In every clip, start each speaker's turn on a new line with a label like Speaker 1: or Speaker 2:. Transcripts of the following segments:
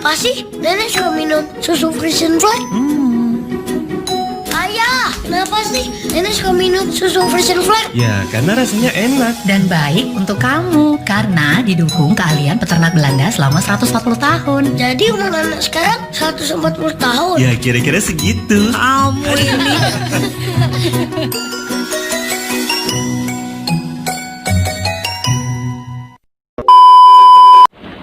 Speaker 1: Kenapa sih nenek suka minum susu Frisian Flag? Ayah, kenapa sih nenek suka minum susu Frisian Flag?
Speaker 2: Ya, karena rasanya enak.
Speaker 3: Dan baik untuk kamu karena didukung keahlian peternak Belanda selama 140 tahun.
Speaker 1: Jadi umur anak sekarang 140 tahun.
Speaker 2: Ya, kira-kira segitu.
Speaker 3: Kamu ini.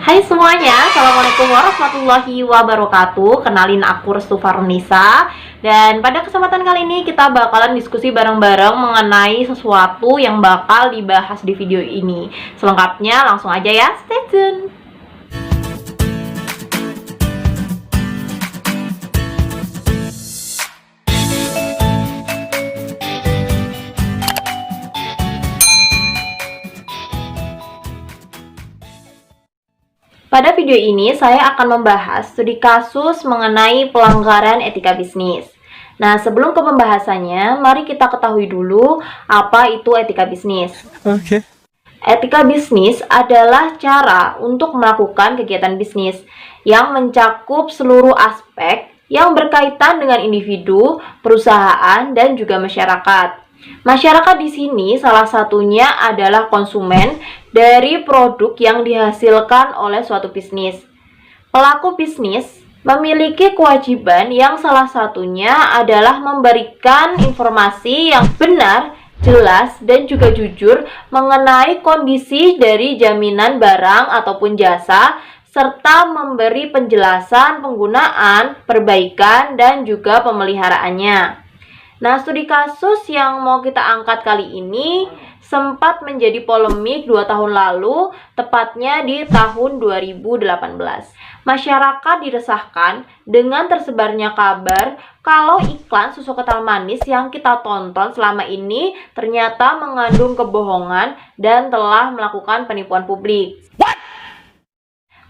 Speaker 4: Hai semuanya, Assalamualaikum warahmatullahi wabarakatuh. Kenalin aku Restu Farnisa. Dan pada kesempatan kali ini kita bakalan diskusi bareng-bareng mengenai sesuatu yang bakal dibahas di video ini. Selengkapnya langsung aja ya, stay tune. Pada video ini saya akan membahas studi kasus mengenai pelanggaran etika bisnis. Nah, sebelum ke pembahasannya, mari kita ketahui dulu apa itu etika bisnis.
Speaker 2: Oke.
Speaker 4: Etika bisnis adalah cara untuk melakukan kegiatan bisnis yang mencakup seluruh aspek yang berkaitan dengan individu, perusahaan, dan juga masyarakat. Masyarakat di sini salah satunya adalah konsumen dari produk yang dihasilkan oleh suatu bisnis. Pelaku bisnis memiliki kewajiban yang salah satunya adalah memberikan informasi yang benar, jelas, dan juga jujur mengenai kondisi dari jaminan barang ataupun jasa, serta memberi penjelasan penggunaan, perbaikan, dan juga pemeliharaannya. Nah, studi kasus yang mau kita angkat kali ini sempat menjadi polemik 2 tahun lalu, tepatnya di tahun 2018. Masyarakat diresahkan dengan tersebarnya kabar kalau iklan susu kental manis yang kita tonton selama ini ternyata mengandung kebohongan dan telah melakukan penipuan publik.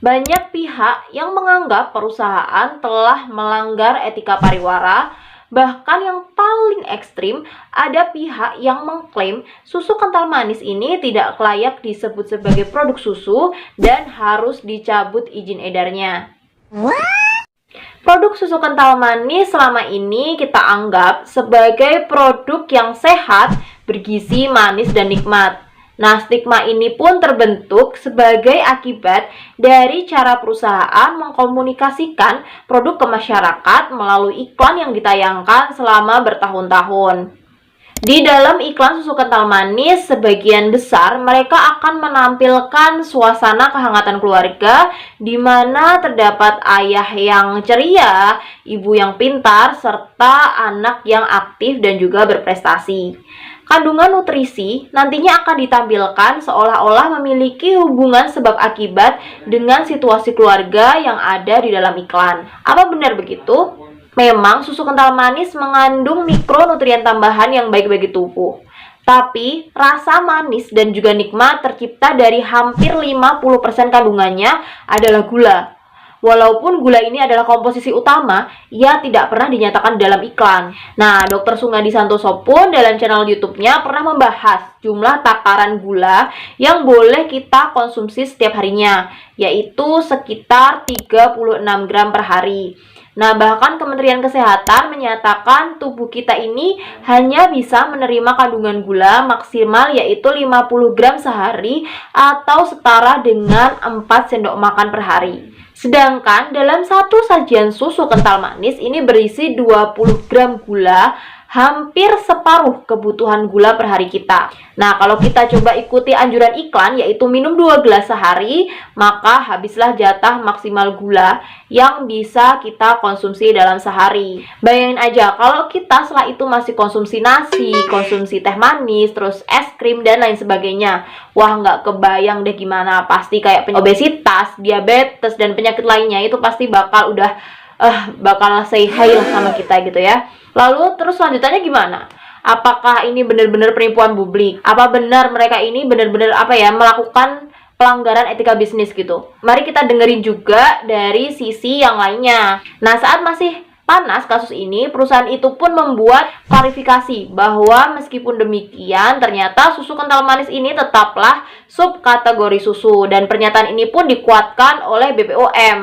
Speaker 4: Banyak pihak yang menganggap perusahaan telah melanggar etika pariwara. Bahkan yang paling ekstrim, ada pihak yang mengklaim susu kental manis ini tidak layak disebut sebagai produk susu dan harus dicabut izin edarnya. Produk susu kental manis selama ini kita anggap sebagai produk yang sehat, bergizi, manis, dan nikmat. Nah, stigma ini pun terbentuk sebagai akibat dari cara perusahaan mengkomunikasikan produk ke masyarakat melalui iklan yang ditayangkan selama bertahun-tahun. Di dalam iklan susu kental manis, sebagian besar mereka akan menampilkan suasana kehangatan keluarga di mana terdapat ayah yang ceria, ibu yang pintar, serta anak yang aktif dan juga berprestasi. Kandungan nutrisi nantinya akan ditampilkan seolah-olah memiliki hubungan sebab akibat dengan situasi keluarga yang ada di dalam iklan. Apa benar begitu? Memang susu kental manis mengandung mikronutrien tambahan yang baik bagi tubuh. Tapi rasa manis dan juga nikmat tercipta dari hampir 50% kandungannya adalah gula. Walaupun gula ini adalah komposisi utama, ia tidak pernah dinyatakan dalam iklan. Nah, Dr. Sungadi Santoso pun dalam channel YouTube-nya pernah membahas jumlah takaran gula yang boleh kita konsumsi setiap harinya, yaitu sekitar 36 gram per hari. Nah, bahkan Kementerian Kesehatan menyatakan tubuh kita ini hanya bisa menerima kandungan gula maksimal yaitu 50 gram sehari atau setara dengan 4 sendok makan per hari. Sedangkan dalam satu sajian susu kental manis ini berisi 20 gram gula, hampir separuh kebutuhan gula per hari kita. Nah, kalau kita coba ikuti anjuran iklan yaitu minum 2 gelas sehari, maka habislah jatah maksimal gula yang bisa kita konsumsi dalam sehari. Bayangin aja kalau kita setelah itu masih konsumsi nasi, konsumsi teh manis, terus es krim dan lain sebagainya. Wah, nggak kebayang deh gimana, pasti kayak obesitas, diabetes, dan penyakit lainnya itu pasti bakal bakal say hi sama kita gitu ya. Lalu terus selanjutnya gimana? Apakah ini benar-benar penipuan publik? Apa benar mereka ini benar-benar melakukan pelanggaran etika bisnis gitu? Mari kita dengerin juga dari sisi yang lainnya. Nah, saat masih panas kasus ini, perusahaan itu pun membuat klarifikasi bahwa meskipun demikian, ternyata susu kental manis ini tetaplah subkategori susu, dan pernyataan ini pun dikuatkan oleh BPOM.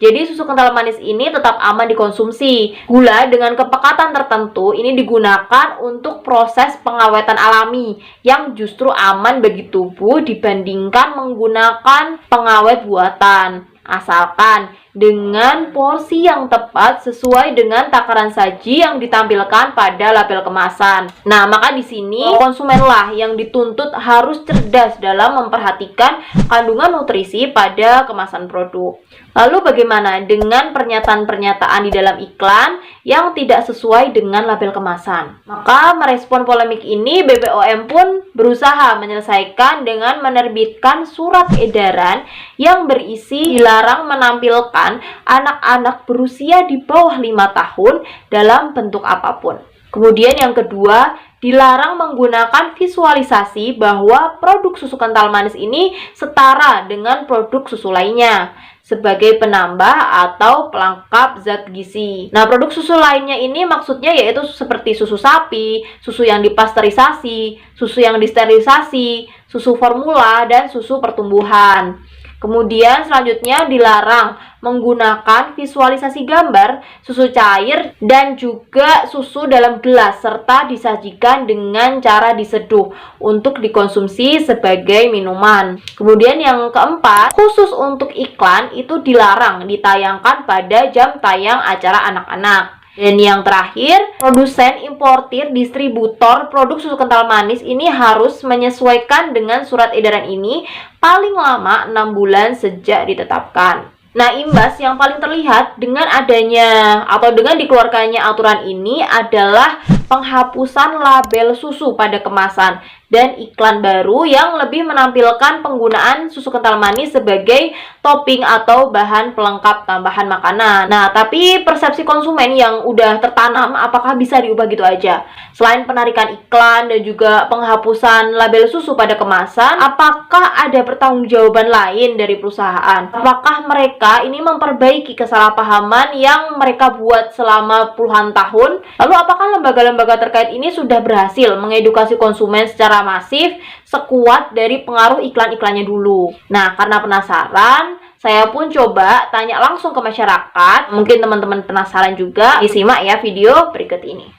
Speaker 4: Jadi susu kental manis ini tetap aman dikonsumsi. Gula dengan kepekatan tertentu ini digunakan untuk proses pengawetan alami yang justru aman bagi tubuh dibandingkan menggunakan pengawet buatan. Asalkan dengan porsi yang tepat sesuai dengan takaran saji yang ditampilkan pada label kemasan. Nah, maka di sini konsumenlah yang dituntut harus cerdas dalam memperhatikan kandungan nutrisi pada kemasan produk. Lalu bagaimana dengan pernyataan-pernyataan di dalam iklan yang tidak sesuai dengan label kemasan? Maka merespon polemik ini, BPOM pun berusaha menyelesaikan dengan menerbitkan surat edaran yang berisi dilarang menampilkan anak-anak berusia di bawah 5 tahun dalam bentuk apapun. Kemudian yang kedua, dilarang menggunakan visualisasi bahwa produk susu kental manis ini setara dengan produk susu lainnya sebagai penambah atau pelengkap zat gizi. Nah, produk susu lainnya ini maksudnya yaitu seperti susu sapi, susu yang dipasteurisasi, susu yang disterilisasi, susu formula, dan susu pertumbuhan. Kemudian selanjutnya dilarang menggunakan visualisasi gambar susu cair dan juga susu dalam gelas serta disajikan dengan cara diseduh untuk dikonsumsi sebagai minuman. Kemudian yang keempat, khusus untuk iklan itu dilarang ditayangkan pada jam tayang acara anak-anak. Dan yang terakhir, produsen, importir, distributor produk susu kental manis ini harus menyesuaikan dengan surat edaran ini paling lama 6 bulan sejak ditetapkan. Nah, imbas yang paling terlihat dengan adanya atau dengan dikeluarkannya aturan ini adalah penghapusan label susu pada kemasan dan iklan baru yang lebih menampilkan penggunaan susu kental manis sebagai topping atau bahan pelengkap tambahan makanan. Nah, tapi persepsi konsumen yang udah tertanam apakah bisa diubah gitu aja? Selain penarikan iklan dan juga penghapusan label susu pada kemasan, apakah ada pertanggungjawaban lain dari perusahaan? Apakah mereka ini memperbaiki kesalahpahaman yang mereka buat selama puluhan tahun? Lalu apakah lembaga-lembaga terkait ini sudah berhasil mengedukasi konsumen secara masif sekuat dari pengaruh iklan-iklannya dulu? Nah, karena penasaran, saya pun coba tanya langsung ke masyarakat. Mungkin teman-teman penasaran juga. Disimak ya video berikut ini.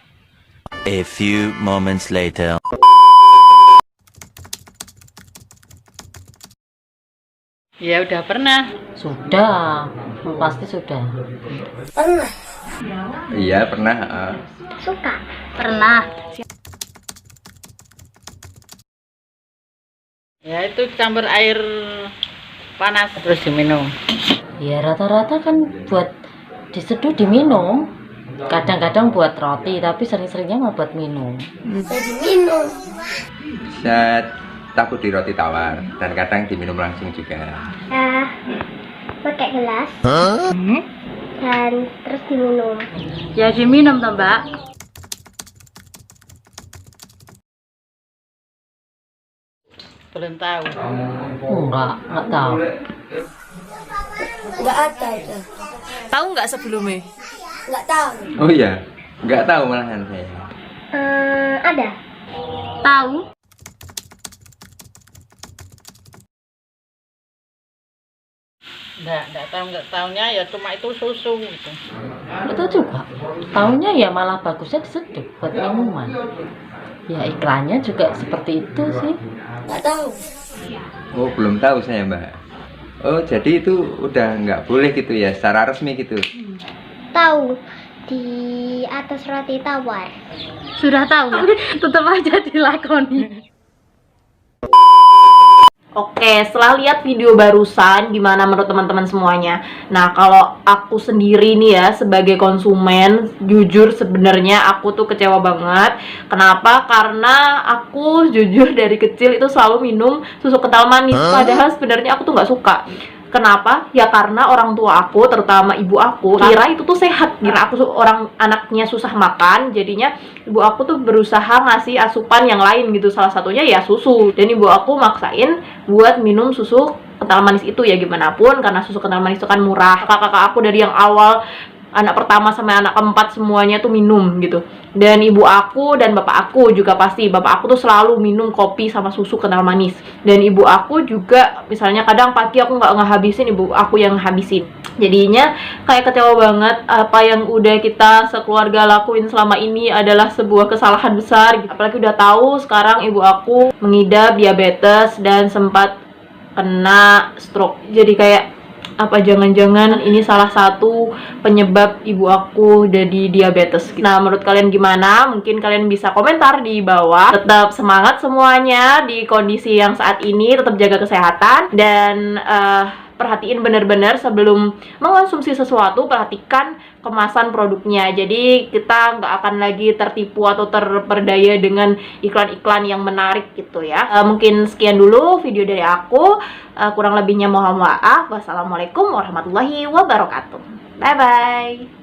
Speaker 5: A few moments later.
Speaker 6: Ya udah pernah.
Speaker 3: Sudah, pasti sudah.
Speaker 1: Pernah.
Speaker 7: Iya pernah.
Speaker 1: Suka. Pernah.
Speaker 6: Ya itu campur air panas terus diminum.
Speaker 3: Ya rata-rata kan buat diseduh diminum. Kadang-kadang buat roti, tapi sering-seringnya mah buat minum.
Speaker 1: Jadi minum.
Speaker 7: Saya takut di roti tawar dan kadang diminum langsung juga.
Speaker 1: Pakai gelas. Dan terus diminum.
Speaker 6: Ya diminum toh, Mbak. Belum tahu.
Speaker 3: Enggak tahu.
Speaker 1: Enggak ada itu.
Speaker 8: Tahu nggak sebelumnya?
Speaker 1: Enggak tahu.
Speaker 7: Oh iya, nggak tahu malahan saya.
Speaker 1: Ada.
Speaker 8: Tahu?
Speaker 6: Enggak tahu, enggak tahunya ya cuma itu susu gitu.
Speaker 3: Itu juga. Tahunya ya malah bagusnya diseduh buat minuman. Ya iklannya juga seperti itu sih.
Speaker 1: Enggak tahu.
Speaker 7: Oh belum tahu saya Mbak. Oh jadi itu udah nggak boleh gitu ya secara resmi gitu.
Speaker 1: Tahu di atas roti tawar.
Speaker 8: Sudah tahu ya? Tetap aja dilakoni.
Speaker 4: Oke, setelah lihat video barusan, gimana menurut teman-teman semuanya? Nah, kalau aku sendiri nih ya, sebagai konsumen, jujur sebenarnya aku tuh kecewa banget. Kenapa? Karena aku jujur dari kecil itu selalu minum susu kental manis. Padahal sebenarnya aku tuh nggak suka. Kenapa? Ya karena orang tua aku, terutama ibu aku, kira itu tuh sehat. Kira aku orang anaknya susah makan, jadinya ibu aku tuh berusaha ngasih asupan yang lain gitu. Salah satunya ya susu. Dan ibu aku maksain buat minum susu kental manis itu ya gimana pun, karena susu kental manis itu kan murah. Kakak-kakak aku dari yang awal anak pertama sampai anak keempat semuanya tuh minum gitu. Dan ibu aku dan bapak aku juga pasti, bapak aku tuh selalu minum kopi sama susu kental manis. Dan ibu aku juga misalnya kadang pagi aku nggak ngehabisin, ibu aku yang habisin. Jadinya kayak kecewa banget, apa yang udah kita sekeluarga lakuin selama ini adalah sebuah kesalahan besar gitu. Apalagi udah tahu sekarang ibu aku mengidap diabetes dan sempat kena stroke. Jadi kayak apa jangan-jangan ini salah satu penyebab ibu aku jadi diabetes. Nah, menurut kalian gimana? Mungkin kalian bisa komentar di bawah. Tetap semangat semuanya di kondisi yang saat ini, tetap jaga kesehatan dan perhatiin benar-benar sebelum mengonsumsi sesuatu, perhatikan kemasan produknya. Jadi kita nggak akan lagi tertipu atau terperdaya dengan iklan-iklan yang menarik gitu ya. Mungkin sekian dulu video dari aku. Kurang lebihnya mohon maaf. Wassalamualaikum warahmatullahi wabarakatuh. Bye-bye.